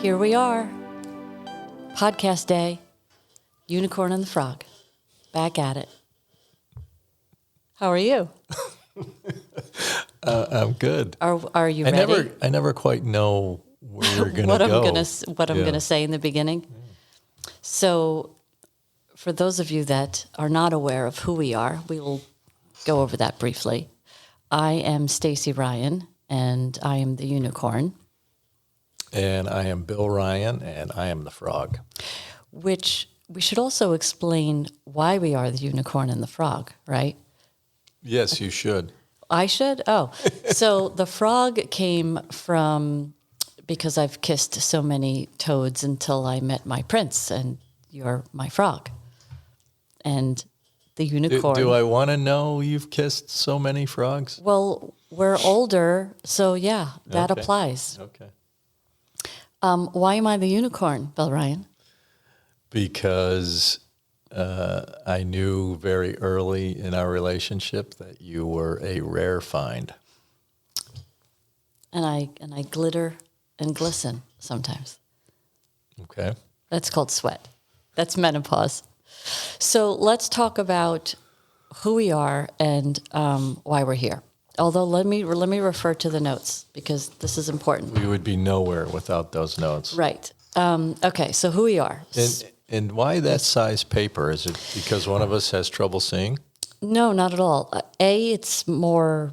Here we are. Podcast day. Unicorn and the Frog. Back at it. How are you? I'm good. Are you ready? I never quite know where you're going to what go. I'm gonna say in the beginning. So, for those of you that are not aware of who we are, we will go over that briefly. I am Stacy Ryan, and I am the unicorn. And I am Bill Ryan, and I am the frog. Which we should also explain why we are the unicorn and the frog, right? Yes, you should. I should? Oh. So the frog came from because I've kissed so many toads until I met my prince, and you're my frog. And the unicorn. Do I want to know you've kissed so many frogs? Well, we're older, so yeah, that Okay. applies. Okay. Why am I the unicorn, Bill Ryan? Because I knew very early in our relationship that you were a rare find. And I glitter and glisten sometimes. Okay. That's called sweat. That's menopause. So let's talk about who we are and why we're here. Although let me refer to the notes because this is important. We would be nowhere without those notes. Right. Okay. So who we are. And why that size paper? Is it because one of us has trouble seeing? No, not at all. It's more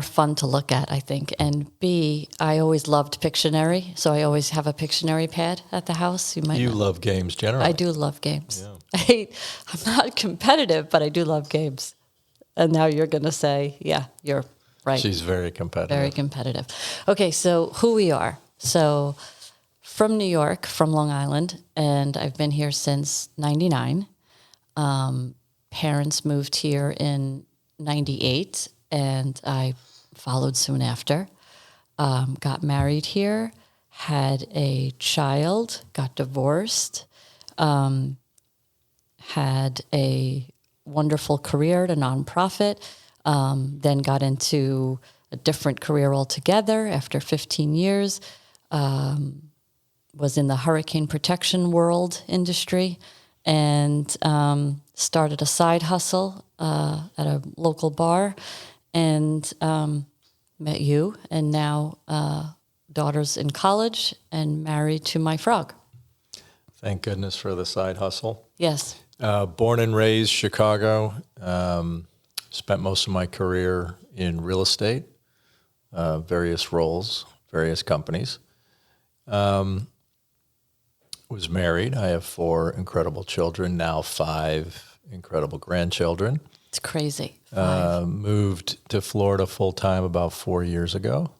fun to look at, I think. And B, I always loved Pictionary, so I always have a Pictionary pad at the house. You might know. Love games generally. I do love games. Yeah. I'm not competitive, but I do love games. And now you're going to say, yeah, you're right. She's very competitive. Very competitive. Okay, so who we are. So from New York, from Long Island, and I've been here since 99. Parents moved here in 98, and I followed soon after. Got married here, had a child, got divorced, had a wonderful career at a nonprofit, then got into a different career altogether after 15 years, was in the hurricane protection world industry, and started a side hustle at a local bar, and met you, and now daughters in college, and married to my frog. Thank goodness for the side hustle. Yes. Born and raised Chicago. Spent most of my career in real estate, various roles, various companies. Was married. I have 4 incredible children, now 5 incredible grandchildren. It's crazy. Moved to Florida full-time about 4 years ago.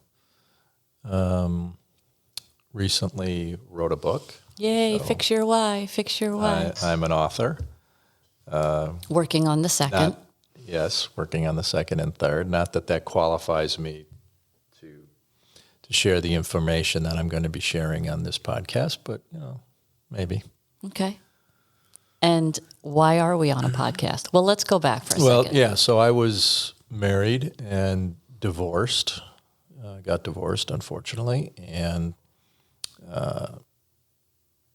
Recently wrote a book. Yay, fix your why, fix your why. I'm an author. Working on the second. Working on the second and third. Not that qualifies me to share the information that I'm going to be sharing on this podcast, but maybe. Okay. And why are we on a podcast? Well, let's go back for a second. Yeah. So I was married and divorced. Got divorced, unfortunately, and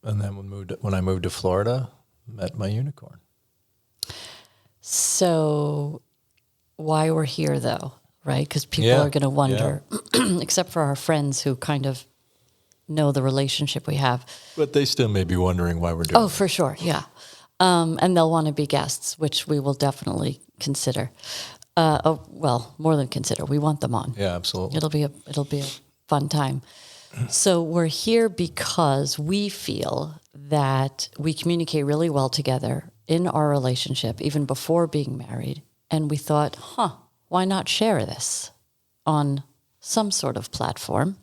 then when I moved to Florida, met my unicorn. So why we're here, though, right? Because people are going to wonder, except for our friends who kind of know the relationship we have. But they still may be wondering why we're doing Oh, for sure, yeah. And they'll want to be guests, which we will definitely consider. More than consider. We want them on. Yeah, absolutely. It'll be a fun time. So we're here because we feel that we communicate really well together in our relationship, even before being married. And we thought, why not share this on some sort of platform?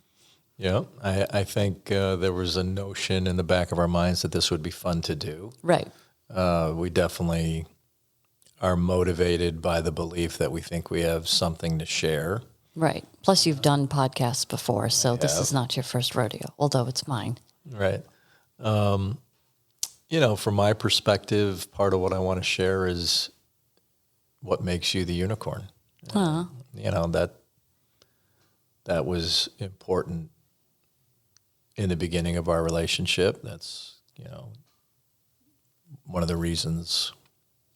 Yeah, I think there was a notion in the back of our minds that this would be fun to do. Right. We definitely are motivated by the belief that we think we have something to share. Right. Plus, you've done podcasts before, so this is not your first rodeo, although it's mine. Right. From my perspective, part of what I want to share is what makes you the unicorn. That was important in the beginning of our relationship. That's, one of the reasons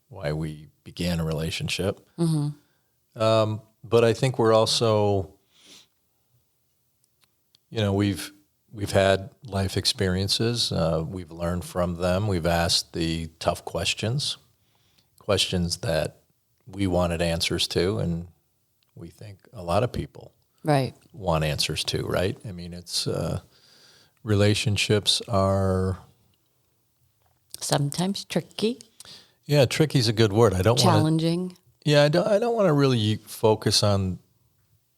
why we began a relationship. But I think we're also, we've had life experiences. We've learned from them. We've asked the tough questions that we wanted answers to, and we think a lot of people Right. want answers to, right? I mean, it's relationships are Sometimes tricky, tricky's a good word. I don't want to. challenging. Yeah, I don't want to really focus on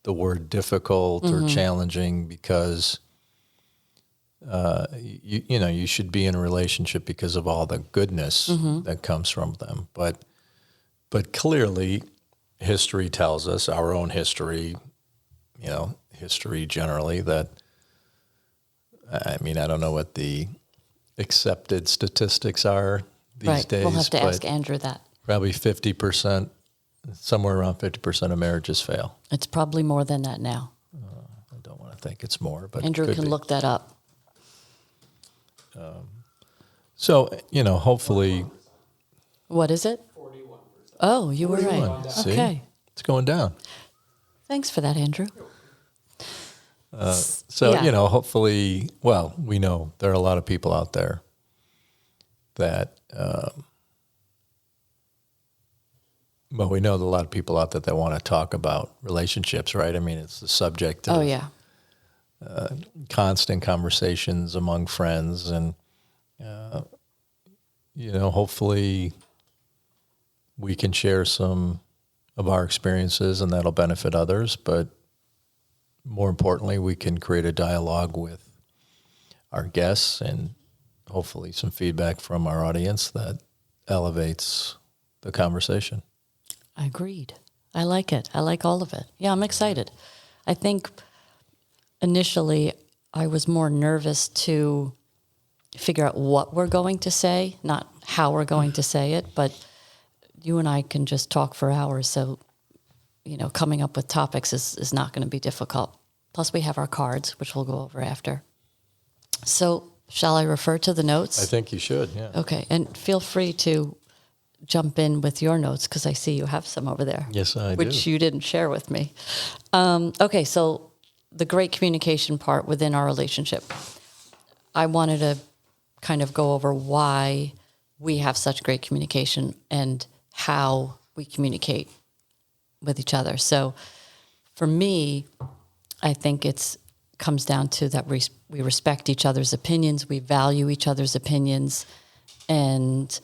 the word difficult or challenging because you should be in a relationship because of all the goodness that comes from them. But clearly, history tells us, our own history, history generally, that I don't know what the accepted statistics are these Right. days. We'll have to but ask Andrew that. probably 50%, somewhere around 50% of marriages fail. It's probably more than that now. I don't want to think it's more, but Andrew it could can be. look that up. So, hopefully What is it? 41%. Oh, you were 41. right. See? Okay. It's going down. Thanks for that, Andrew. So, Yeah. hopefully, well, we know there are a lot of people out there that, we know there are a lot of people out there that want to talk about relationships, right? I mean, it's the subject of Oh, yeah. constant conversations among friends, and hopefully we can share some of our experiences and that'll benefit others, but more importantly, we can create a dialogue with our guests and hopefully some feedback from our audience that elevates the conversation. Agreed. I like it. I like all of it. Yeah, I'm excited. I think initially I was more nervous to figure out what we're going to say, not how we're going to say it, but you and I can just talk for hours. So, coming up with topics is not going to be difficult. Plus we have our cards, which we'll go over after. So shall I refer to the notes? I think you should, yeah. Okay. And feel free to jump in with your notes because I see you have some over there. Yes, I do. Which you didn't share with me. Okay, so the great communication part within our relationship. I wanted to kind of go over why we have such great communication and how we communicate with each other. So for me, I think comes down to that we respect each other's opinions, we value each other's opinions, and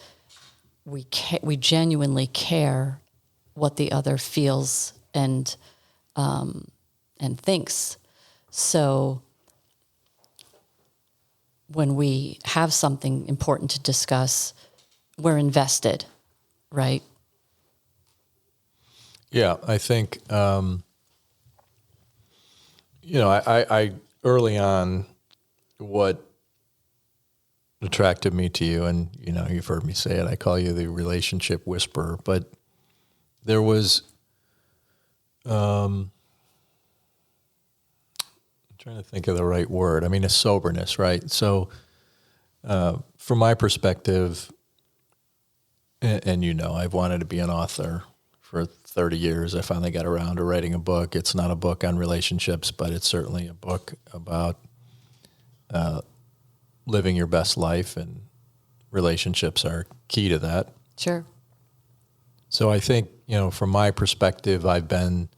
we genuinely care what the other feels and thinks. So when we have something important to discuss, we're invested, right? Yeah, I think, I early on, what attracted me to you, and, you've heard me say it, I call you the relationship whisperer, but there was, I'm trying to think of the right word. I mean, a soberness, right? So, from my perspective, and I've wanted to be an author for 30 years. I finally got around to writing a book. It's not a book on relationships, but it's certainly a book about living your best life, and relationships are key to that. Sure. So I think, from my perspective, I've been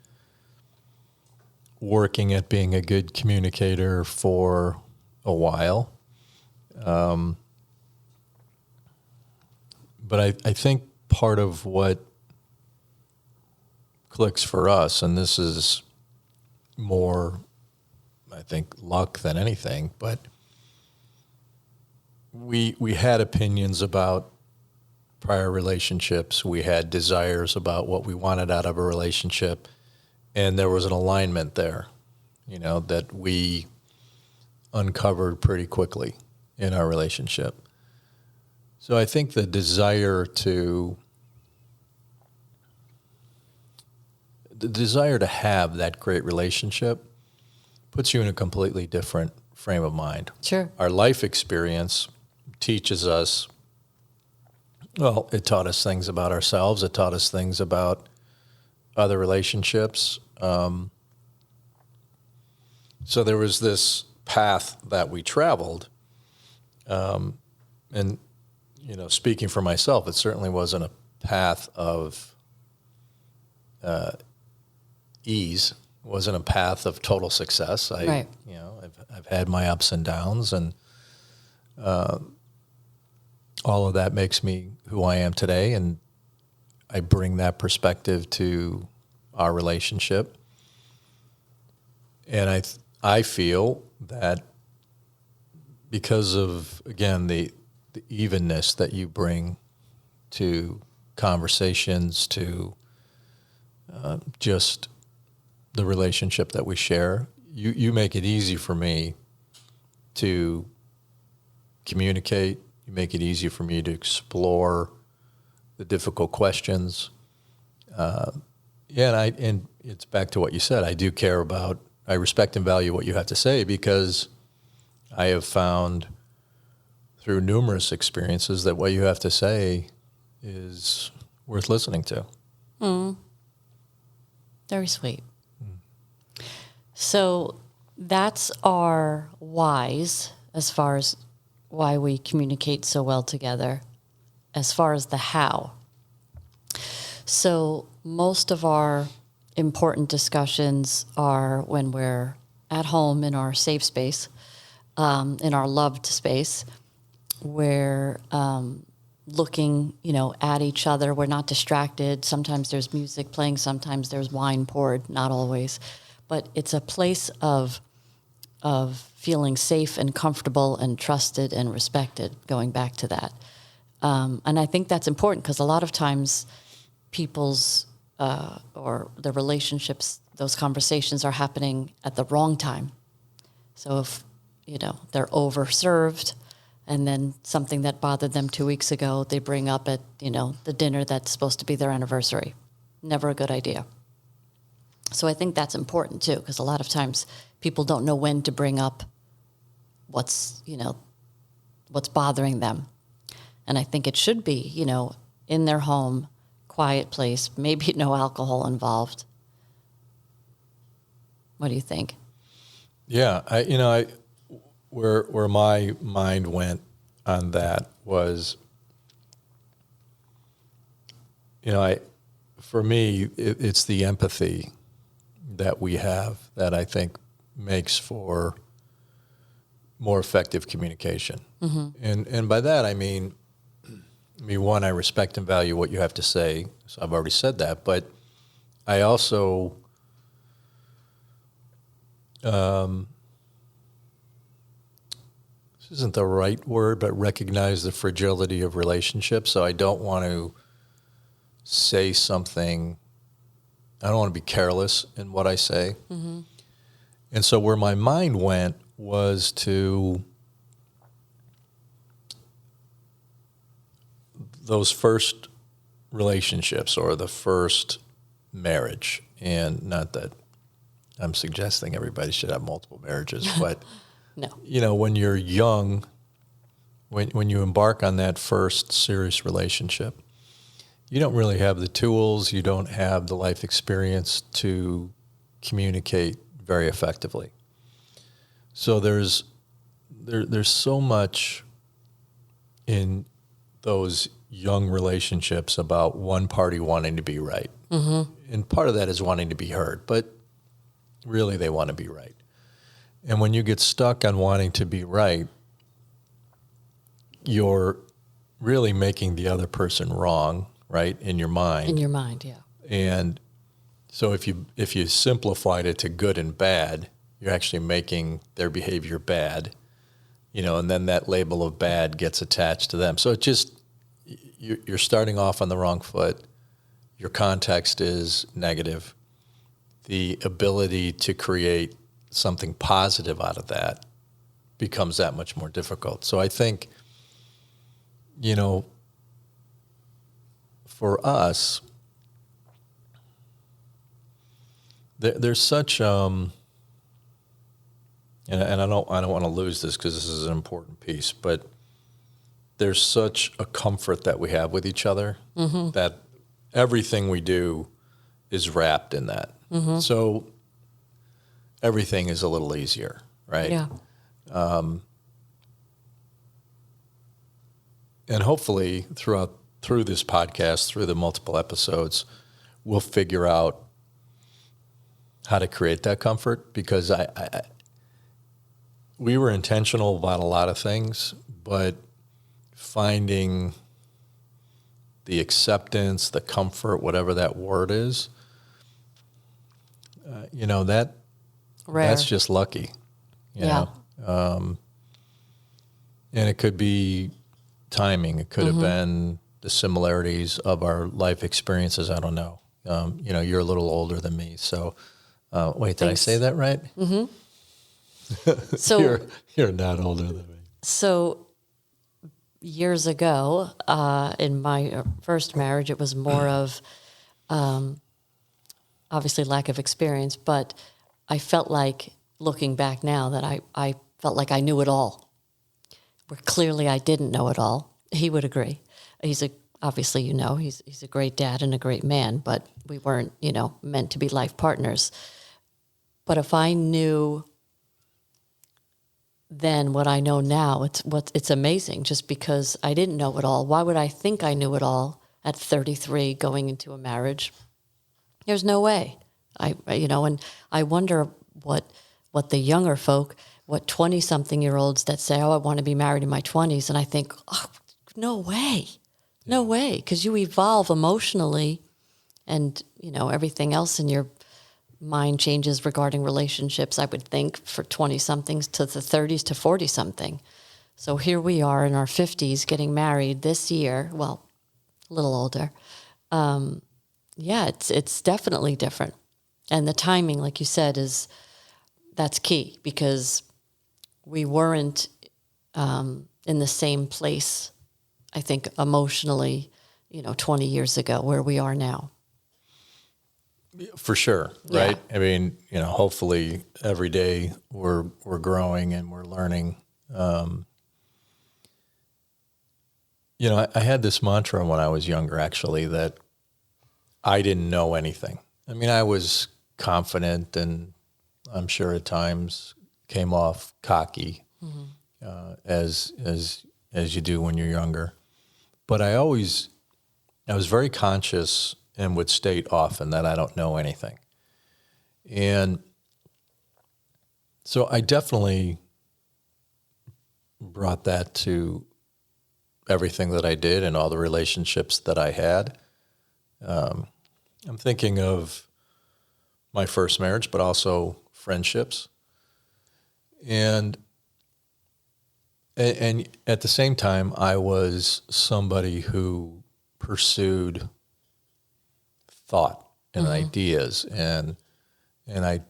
working at being a good communicator for a while. But I think part of what clicks for us, and this is more, I think, luck than anything, but we had opinions about prior relationships. We had desires about what we wanted out of a relationship, and there was an alignment there, that we uncovered pretty quickly in our relationship. So I think the desire to have that great relationship puts you in a completely different frame of mind. Sure. Our life experience teaches us, well, it taught us things about ourselves. It taught us things about other relationships. So there was this path that we traveled. And, speaking for myself, it certainly wasn't a path of ease. It wasn't a path of total success. Right. I've had my ups and downs, and all of that makes me who I am today, and I bring that perspective to our relationship. And I feel that because of, again, the evenness that you bring to conversations, to just the relationship that we share, you make it easy for me to communicate. You make it easy for me to explore the difficult questions. And it's back to what you said. I respect and value what you have to say, because I have found through numerous experiences that what you have to say is worth listening to. Very sweet. So that's our whys as far as why we communicate so well together. As far as the how. So most of our important discussions are when we're at home in our safe space, in our loved space. We're looking, at each other. We're not distracted. Sometimes there's music playing. Sometimes there's wine poured. Not always, but it's a place of feeling safe and comfortable and trusted and respected. Going back to that, and I think that's important, because a lot of times people's or the relationships, those conversations are happening at the wrong time. So if they're overserved, and then something that bothered them 2 weeks ago, they bring up at, the dinner that's supposed to be their anniversary. Never a good idea. So I think that's important too, because a lot of times people don't know when to bring up what's bothering them. And I think it should be, in their home, quiet place, maybe no alcohol involved. What do you think? Yeah, where my mind went on that was, for me, it's the empathy that we have that I think makes for more effective communication. Mm-hmm. And by that, I mean, one, I respect and value what you have to say. So I've already said that, but I also, this isn't the right word, but recognize the fragility of relationships. So I don't want to say something, I don't want to be careless in what I say. Mm-hmm. And so where my mind went was to those first relationships or the first marriage. And not that I'm suggesting everybody should have multiple marriages, but no. When you're young, when you embark on that first serious relationship, you don't really have the tools, you don't have the life experience to communicate very effectively. So there's so much in those young relationships about one party wanting to be right. Mm-hmm. And part of that is wanting to be heard, but really they want to be right. And when you get stuck on wanting to be right, you're really making the other person wrong, right, in your mind. In your mind, yeah. And so if you simplified it to good and bad, you're actually making their behavior bad, and then that label of bad gets attached to them. So it just, you're starting off on the wrong foot. Your context is negative. The ability to create something positive out of that becomes that much more difficult. So I think, for us, there's such and I don't want to lose this because this is an important piece, but there's such a comfort that we have with each other that everything we do is wrapped in that. So everything is a little easier, right? Yeah. And hopefully through this podcast, through the multiple episodes, we'll figure out how to create that comfort, because we were intentional about a lot of things, but finding the acceptance, the comfort, whatever that word is, Rare. that's just lucky, you Yeah. know. And it could be timing. It could have been the similarities of our life experiences. I don't know. You're a little older than me, so wait, did Thanks. I say that right? So You're not older than me. So years ago, in my first marriage, it was more of obviously lack of experience, but I felt like, looking back now, that I felt like I knew it all, where clearly I didn't know it all. He would agree. Obviously, he's a great dad and a great man, but we weren't, meant to be life partners. But if I knew then what I know now, it's amazing, just because I didn't know it all. Why would I think I knew it all at 33 going into a marriage? There's no way. And I wonder what the younger folk, what 20-something-year-olds that say, oh, I want to be married in my 20s. And I think, oh, no way. No way. Because you evolve emotionally, and, everything else in your mind changes regarding relationships, I would think, for 20-somethings to the 30s to 40-something. So here we are in our 50s getting married this year. Well, a little older. It's definitely different. And the timing, like you said, that's key, because we weren't in the same place, I think, emotionally, 20 years ago where we are now. For sure, right? I mean, hopefully every day we're growing and we're learning. I had this mantra when I was younger, actually, that I didn't know anything. I mean, I was confident, and I'm sure at times came off cocky, as you do when you're younger. But I was very conscious and would state often that I don't know anything. And so I definitely brought that to everything that I did and all the relationships that I had. I'm thinking of my first marriage, but also friendships. And at the same time, I was somebody who pursued thought and ideas, and I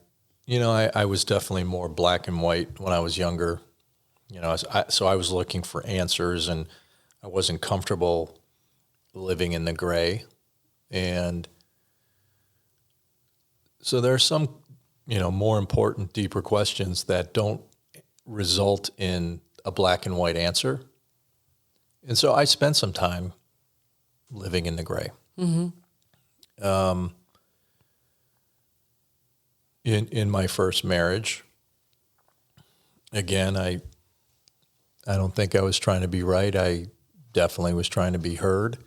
was definitely more black and white when I was younger. So I was looking for answers, and I wasn't comfortable living in the gray. And so there are some, more important, deeper questions that don't result in a black and white answer. And so I spent some time living in the gray. In my first marriage, again, I don't think I was trying to be right. I definitely was trying to be heard.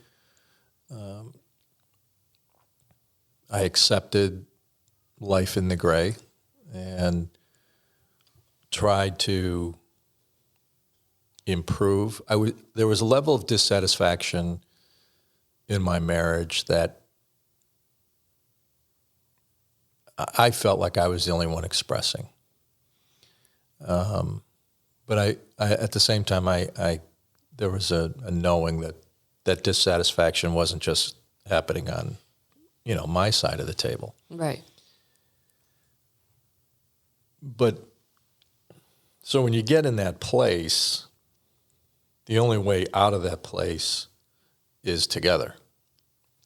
I accepted life in the gray and tried to improve. There was a level of dissatisfaction in my marriage that I felt like I was the only one expressing. But I at the same time, there was a knowing that dissatisfaction wasn't just happening on, my side of the table. Right. But so when you get in that place, the only way out of that place is together.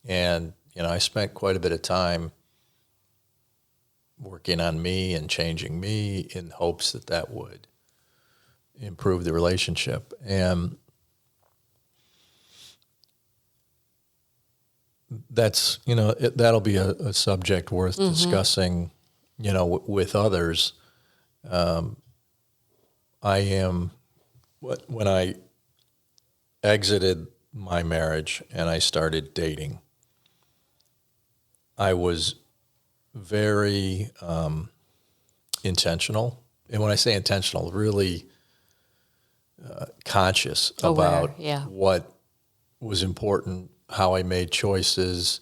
And, I spent quite a bit of time working on me and changing me in hopes that that would improve the relationship. And that's, that'll be a subject worth discussing, with others. When I exited my marriage and I started dating, I was very intentional. And when I say intentional, really conscious Aware, about yeah. what was important, how I made choices.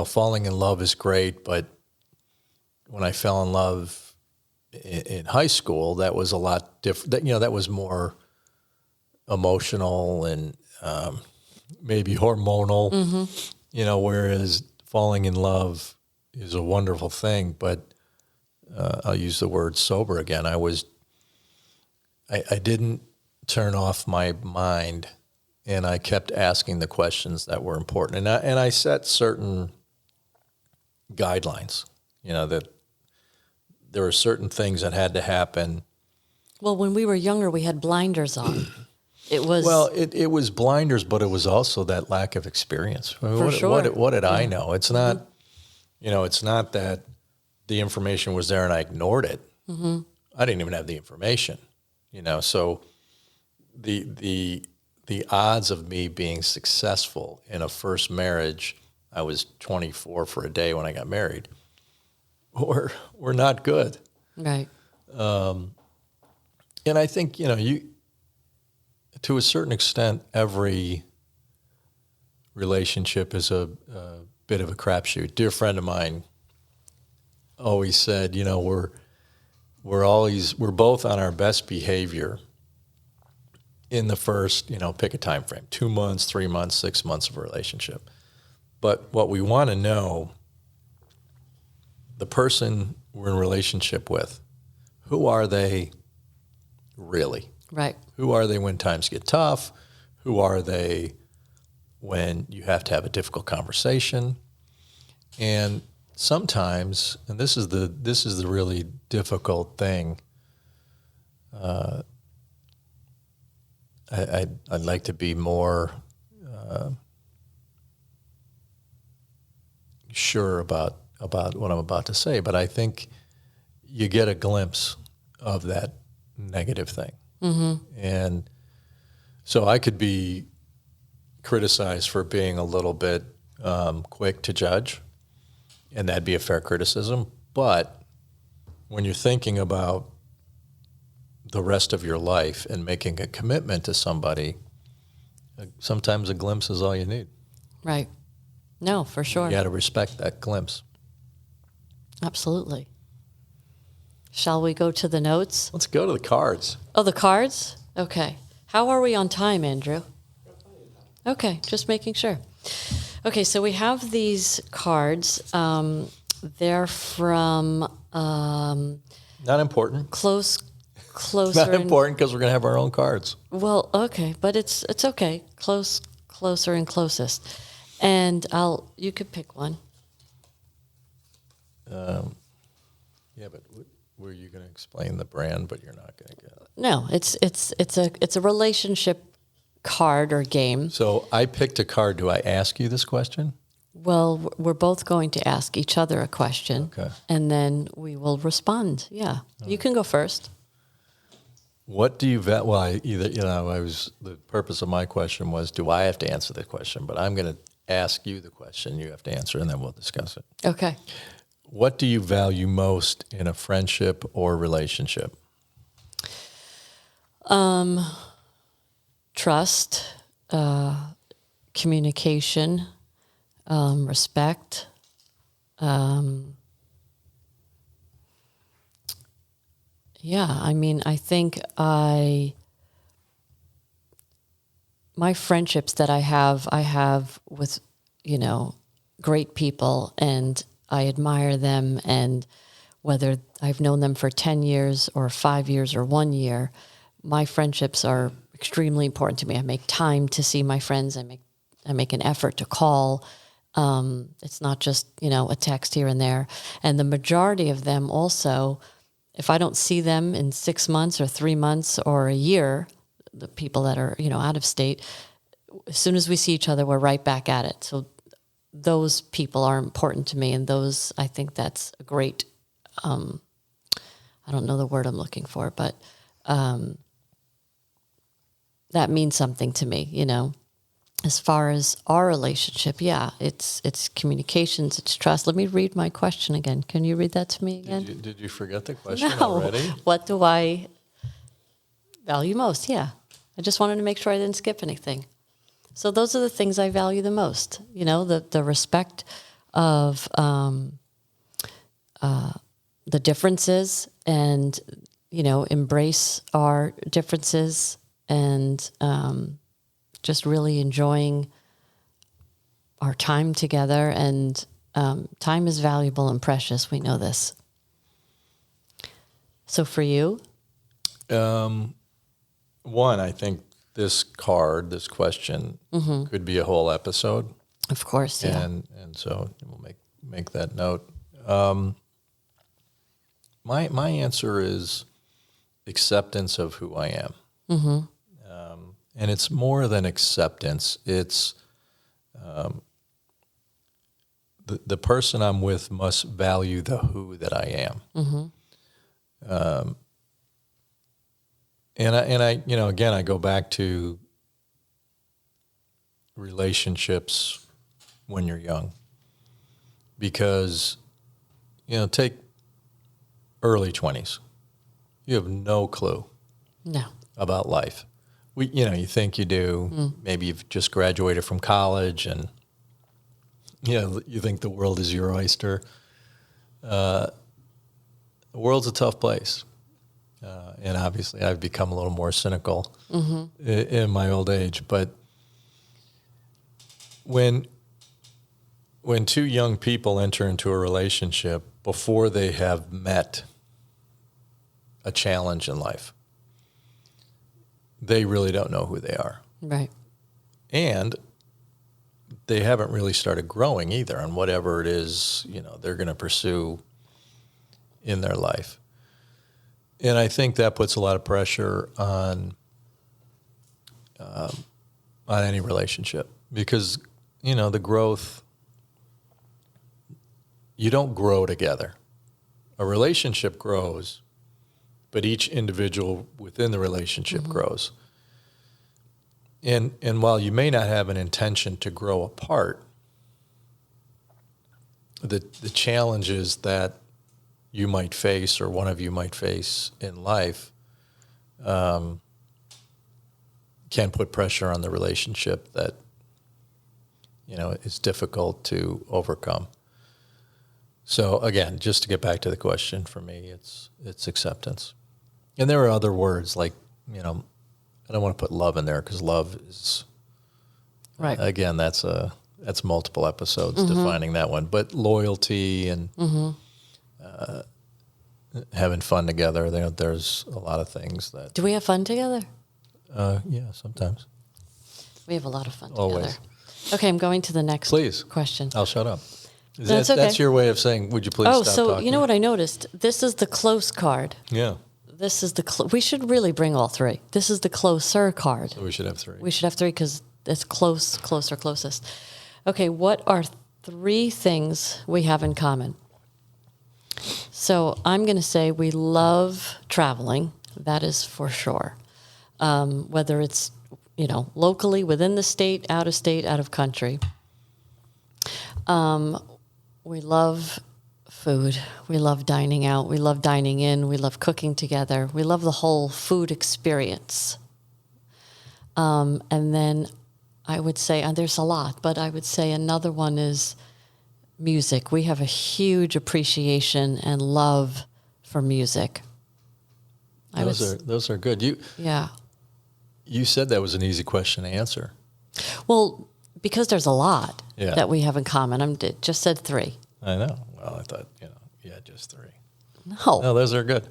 Falling in love is great, but when I fell in love in high school, that was a lot different. That was more emotional and maybe hormonal, whereas falling in love is a wonderful thing, but I'll use the word sober again. I didn't turn off my mind, and I kept asking the questions that were important. And I set certain guidelines, that there were certain things that had to happen. Well, when we were younger, we had blinders on. It was it was blinders, but it was also that lack of experience. I mean, what did I know? It's not, it's not that the information was there and I ignored it. Mm-hmm. I didn't even have the information, So the odds of me being successful in a first marriage, I was 24 for a day when I got married, were not good. Right. And I think, to a certain extent, every relationship is a bit of a crapshoot. Dear friend of mine always said, we're both on our best behavior in the first, pick a time frame, 2 months, 3 months, 6 months of a relationship. But what we want to know, the person we're in a relationship with, who are they really? Right. Who are they when times get tough? Who are they when you have to have a difficult conversation? And sometimes, and this is the really difficult thing, I'd like to be more sure about what I'm about to say, but I think you get a glimpse of that negative thing. Mm-hmm. And so I could be criticized for being a little bit quick to judge, and that'd be a fair criticism. But when you're thinking about the rest of your life and making a commitment to somebody, sometimes a glimpse is all you need. Right. No, for sure. You got to respect that glimpse. Absolutely. Shall we go to the notes? Let's go to the cards. Oh, the cards? Okay. How are we on time, Andrew? Okay, just making sure. Okay, so we have these cards. They're from Not important. closer. Not important because we're going to have our own cards. Well, okay, but it's okay. Closer, and closest. And you could pick one. Yeah, but were you going to explain the brand? But you're not going to get it. No, it's a relationship card or game. So I picked a card. Do I ask you this question? Well, we're both going to ask each other a question, Okay. And then we will respond. Yeah, you can go first. What do you vet? Well, the purpose of my question was, do I have to answer the question? But I'm going to ask you the question. You have to answer, and then we'll discuss it. Okay. What do you value most in a friendship or relationship? Trust, communication, respect. I think my friendships that I have with, great people, and I admire them, and whether I've known them for 10 years or 5 years or 1 year, my friendships are extremely important to me. I make time to see my friends. I make an effort to call. It's not just, a text here and there. And the majority of them also, if I don't see them in 6 months or 3 months or a year, the people that are, out of state, as soon as we see each other, we're right back at it. So those people are important to me. And those, I think that's a great, I don't know the word I'm looking for, but that means something to me, As far as our relationship, yeah, it's communications, it's trust. Let me read my question again. Can you read that to me again? Did you forget the question No. already? What do I value most? Yeah. I just wanted to make sure I didn't skip anything. So those are the things I value the most. The respect of the differences and, embrace our differences and just really enjoying our time together. And time is valuable and precious. We know this. So for you? One, I think this question could be a whole episode. Of course, yeah. And so we'll make that note. My answer is acceptance of who I am. And it's more than acceptance. It's the person I'm with must value the who that I am. And I again, I go back to relationships when you're young, because, take early 20s. You have no clue No. about life. You think you do. Maybe you've just graduated from college and, you think the world is your oyster. The world's a tough place. And obviously I've become a little more cynical in my old age. But when two young people enter into a relationship before they have met a challenge in life, they really don't know who they are. Right. And they haven't really started growing either on whatever it is, they're going to pursue in their life. And I think that puts a lot of pressure on any relationship, because, the growth, you don't grow together. A relationship grows, but each individual within the relationship grows. And while you may not have an intention to grow apart, the challenges that you might face, or one of you might face in life, can put pressure on the relationship that, is difficult to overcome. So again, just to get back to the question, for me, it's acceptance. And there are other words like, I don't want to put love in there, because love is, Right. Again, that's multiple episodes defining that one. But loyalty and having fun together, there's a lot of things that. Do we have fun together? Yeah, sometimes. We have a lot of fun Always. together. Okay, I'm going to the next Please. question. I'll shut up. That's okay. That's your way of saying, would you please stop so talking? you know what I noticed? This is the close card. Yeah. This is we should really bring all three. This is the closer card. So we should have three. We should have three because it's closer, closest. Okay, what are 3 things we have in common? So I'm going to say we love traveling. That is for sure. Whether it's, locally, within the state, out of country. We love food. We love dining out. We love dining in. We love cooking together. We love the whole food experience. And then I would say, and there's a lot, but I would say another one is music. We have a huge appreciation and love for music. Those are good. Yeah. You said that was an easy question to answer. Well, because there's a lot Yeah. that we have in common. Just said 3. I know. Well, I thought, just 3. No. No, those are good.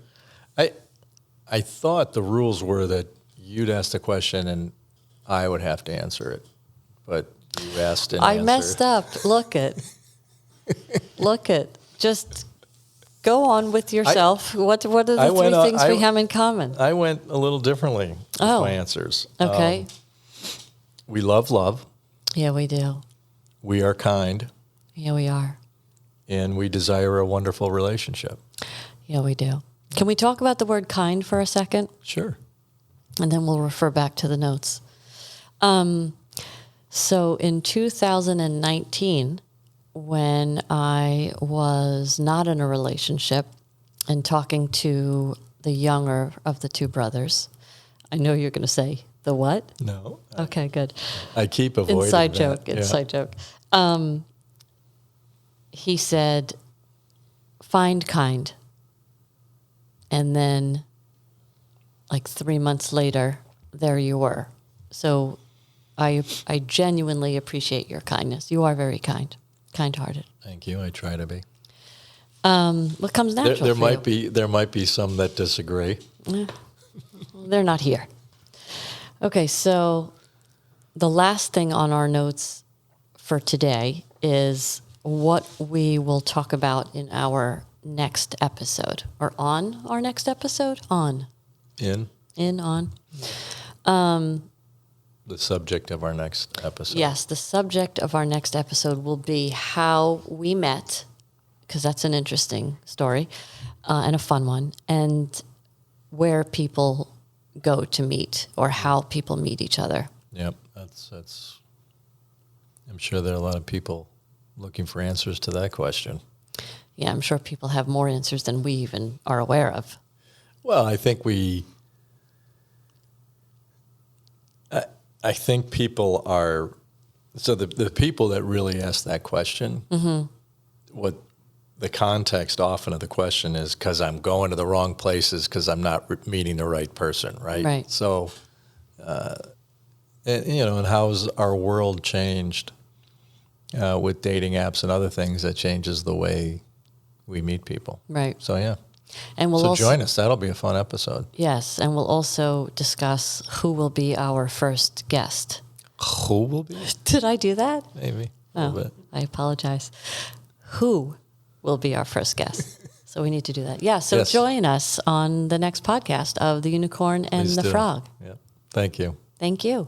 I thought the rules were that you'd ask the question and I would have to answer it. But You asked and I answered. messed up. Look it. Just go on with yourself. What are the three things we have in common? I went a little differently with my answers. Okay. We love. Yeah, we do. We are kind. Yeah, we are. And we desire a wonderful relationship. Yeah, we do. Can we talk about the word kind for a second? Sure. And then we'll refer back to the notes. So in 2019, when I was not in a relationship and talking to the younger of the two brothers, I know you're going to say, the what? No. Okay, good. I keep avoiding Inside that. joke. Inside joke. He said, find kind. And then, like 3 months later, there you were. So I genuinely appreciate your kindness. You are very kind-hearted. Thank you. I try to be. What comes natural for you? There might be some that disagree. They're not here. Okay, so the last thing on our notes for today is what we will talk about in our next episode, or on our next episode? On. On. The subject of our next episode. Yes, the subject of our next episode will be how we met, because that's an interesting story and a fun one, and where people go to meet or how people meet each other. Yep, that's. I'm sure there are a lot of people looking for answers to that question. Yeah, I'm sure people have more answers than we even are aware of. Well, I think I think people are, so the people that really ask that question, what the context often of the question is because I'm going to the wrong places because I'm not meeting the right person, right? Right. So, and how's our world changed with dating apps and other things that changes the way we meet people. Right. So, yeah. And we'll also join us. That'll be a fun episode. Yes, and we'll also discuss who will be our first guest. Who will be? Did I do that? Maybe. A little bit. I apologize. Who will be our first guest? So we need to do that. Yeah, so Yes. join us on the next podcast of The Unicorn and Please the do. Frog. Yeah. Thank you. Thank you.